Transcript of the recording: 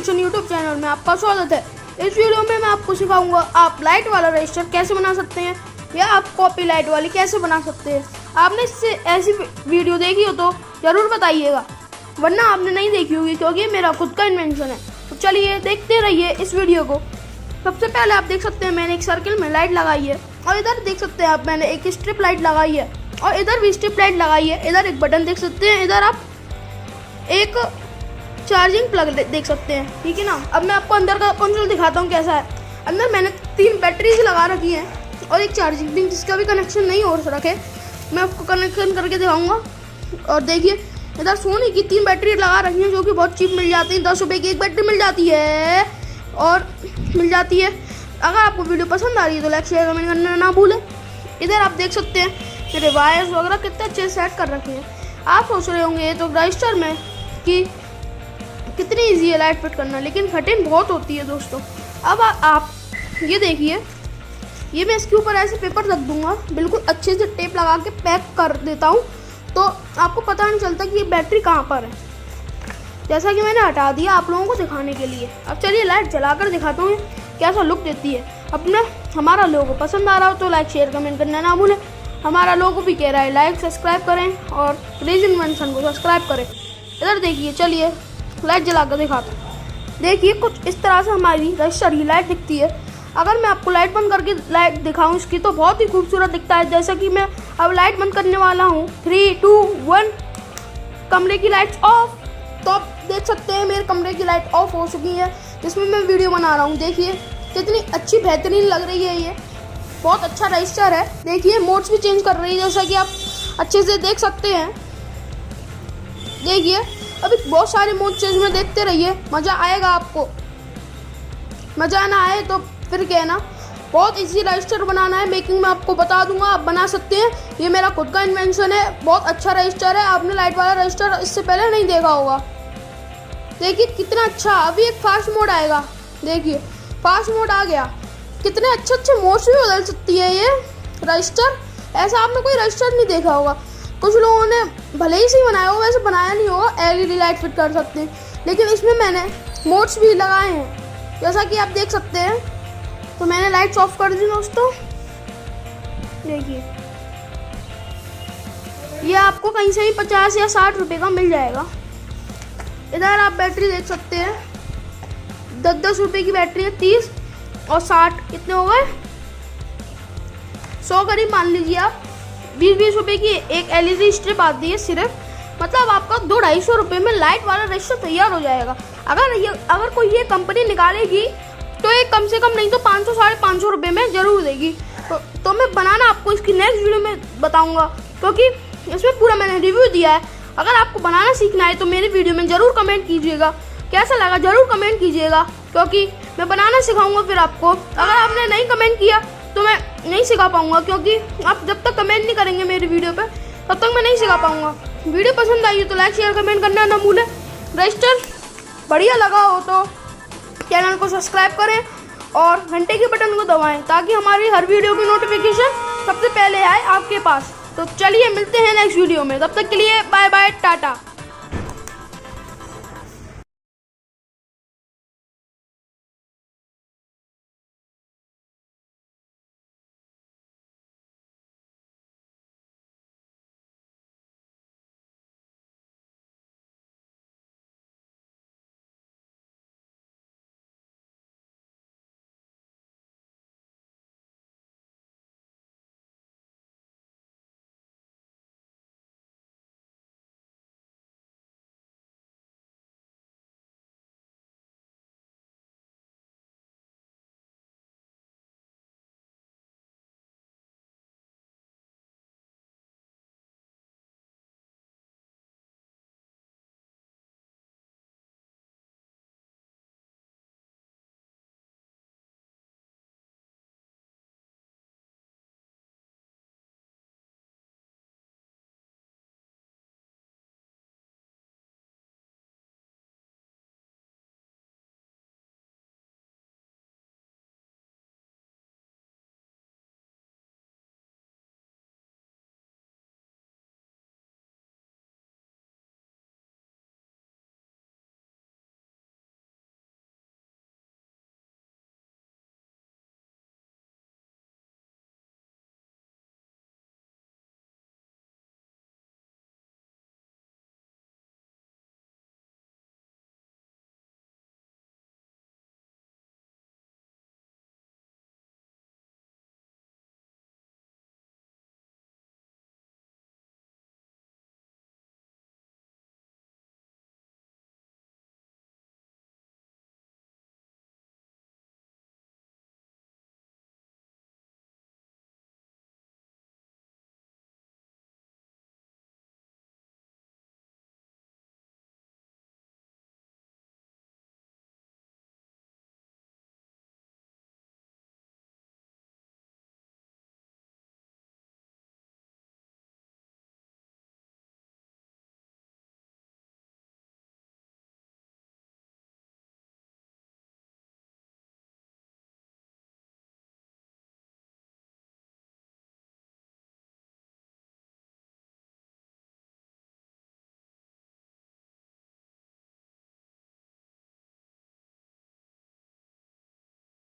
Invention YouTube channel में आपका स्वागत है। इस वीडियो में मैं आपको सिखाऊंगा आप लाइट वाला रजिस्टर कैसे बना सकते हैं या आप कॉपी लाइट वाली कैसे बना सकते हैं। आपने इससे ऐसी वीडियो देखी हो तो ज़रूर बताइएगा, वरना आपने नहीं देखी होगी क्योंकि मेरा खुद का इन्वेंशन है। तो चलिए देखते रहिए इस वीडियो को। सबसे पहले आप देख सकते हैं मैंने एक सर्किल में लाइट लगाई है और इधर देख सकते हैं आप मैंने एक स्ट्रिप लाइट लगाई है और इधर भी स्ट्रिप लाइट लगाई है। इधर एक बटन देख सकते हैं, इधर आप एक चार्जिंग प्लग देख सकते हैं, ठीक है ना। अब मैं आपको अंदर का कंसोल दिखाता हूँ कैसा है। अंदर मैंने 3 बैटरीज लगा रखी हैं और एक चार्जिंग पिन जिसका भी कनेक्शन नहीं हो रखे, मैं आपको कनेक्शन करके दिखाऊंगा। और देखिए इधर सोनी की 3 बैटरी लगा रखी हैं जो कि बहुत चीप मिल जाती है। 10 रुपये की एक बैटरी मिल जाती है और मिल जाती है। अगर आपको वीडियो पसंद आ रही है तो लाइक शेयर कमेंट करना ना भूलें। इधर आप देख सकते हैं मेरे वायर्स वगैरह कितने अच्छे सेट कर रखे हैं। आप सोच रहे होंगे ये तो रजिस्टर में कि कितनी इजी है लाइट फिट करना, लेकिन कठिन बहुत होती है दोस्तों। अब आप ये देखिए, ये मैं इसके ऊपर ऐसे पेपर रख दूंगा, बिल्कुल अच्छे से टेप लगा के पैक कर देता हूँ तो आपको पता नहीं चलता कि ये बैटरी कहाँ पर है। जैसा कि मैंने हटा दिया आप लोगों को दिखाने के लिए। अब चलिए लाइट जलाकर दिखाता हूँ कैसा लुक देती है। अपने हमारा लोगो पसंद आ रहा हो तो लाइक शेयर कमेंट करना ना भूलें। हमारा लोगो भी कह रहा है लाइक सब्सक्राइब करें और क्रेजी इन्वेंशन को सब्सक्राइब करें। इधर देखिए, चलिए लाइट जलाकर दिखाता हूँ। देखिए कुछ इस तरह से हमारी रजिस्टर की लाइट दिखती है। अगर मैं आपको लाइट बंद करके लाइट दिखाऊं इसकी तो बहुत ही खूबसूरत दिखता है। जैसा कि मैं अब लाइट बंद करने वाला हूँ। 3, 2, 1, कमरे की लाइट्स ऑफ। तो आप देख सकते हैं मेरे कमरे की लाइट ऑफ हो चुकी है जिसमें मैं वीडियो बना रहा हूँ। देखिए कितनी अच्छी बेहतरीन लग रही है, ये बहुत अच्छा रजिस्टर है। देखिए मोड्स भी चेंज कर रही है जैसा कि आप अच्छे से देख सकते हैं। देखिए अभी बहुत सारे मोड चेंज में देखते रहिए, मज़ा आएगा आपको। मज़ा ना आए तो फिर कहना। बहुत इजी रजिस्टर बनाना है, मेकिंग में आपको बता दूंगा, आप बना सकते हैं। ये मेरा खुद का इन्वेंशन है, बहुत अच्छा रजिस्टर है। आपने लाइट वाला रजिस्टर इससे पहले नहीं देखा होगा। देखिए कितना अच्छा। अभी एक फास्ट मोड आएगा, देखिए फास्ट मोड आ गया। कितने अच्छे अच्छे मोड्स भी बदल सकती है ये रजिस्टर। ऐसा आपने कोई रजिस्टर नहीं देखा होगा। कुछ लोगों ने भले ही सही बनाया हो, वैसे बनाया नहीं होगा, एलईडी लाइट फिट कर सकते हैं, लेकिन इसमें मैंने मोड्स भी लगाए हैं जैसा कि आप देख सकते हैं। तो मैंने लाइट्स ऑफ कर दी दोस्तों। देखिए ये आपको कहीं से भी 50 या 60 रुपये का मिल जाएगा। इधर आप बैटरी देख सकते हैं, 10-10 रुपये की बैटरी है। 30 और 60 कितने हो गए? 100 करीब मान लीजिए आप। 20-20 रुपये की एक एलईडी स्ट्रिप आती है सिर्फ, मतलब आपका 200-250 रुपये में लाइट वाला रजिस्टर तैयार हो जाएगा। अगर कोई ये कंपनी निकालेगी तो ये कम से कम नहीं तो 500-550 रुपये में ज़रूर देगी। तो मैं बनाना आपको इसकी नेक्स्ट वीडियो में बताऊंगा क्योंकि इसमें पूरा मैंने रिव्यू दिया है। अगर आपको बनाना सीखना है तो मेरी वीडियो में ज़रूर कमेंट कीजिएगा, कैसा लगा ज़रूर कमेंट कीजिएगा क्योंकि मैं बनाना सिखाऊंगा फिर आपको। अगर आपने नहीं कमेंट किया तो मैं नहीं सिखा पाऊंगा, क्योंकि आप जब तक कमेंट नहीं करेंगे मेरी वीडियो पे तब तक मैं नहीं सिखा पाऊंगा। वीडियो पसंद आई हो तो लाइक शेयर कमेंट करना ना भूलें। रजिस्टर बढ़िया लगा हो तो चैनल को सब्सक्राइब करें और घंटे के बटन को दबाएं ताकि हमारी हर वीडियो की नोटिफिकेशन सबसे पहले आए आपके पास। तो चलिए मिलते हैं नेक्स्ट वीडियो में, तब तक के लिए बाय बाय, टाटा।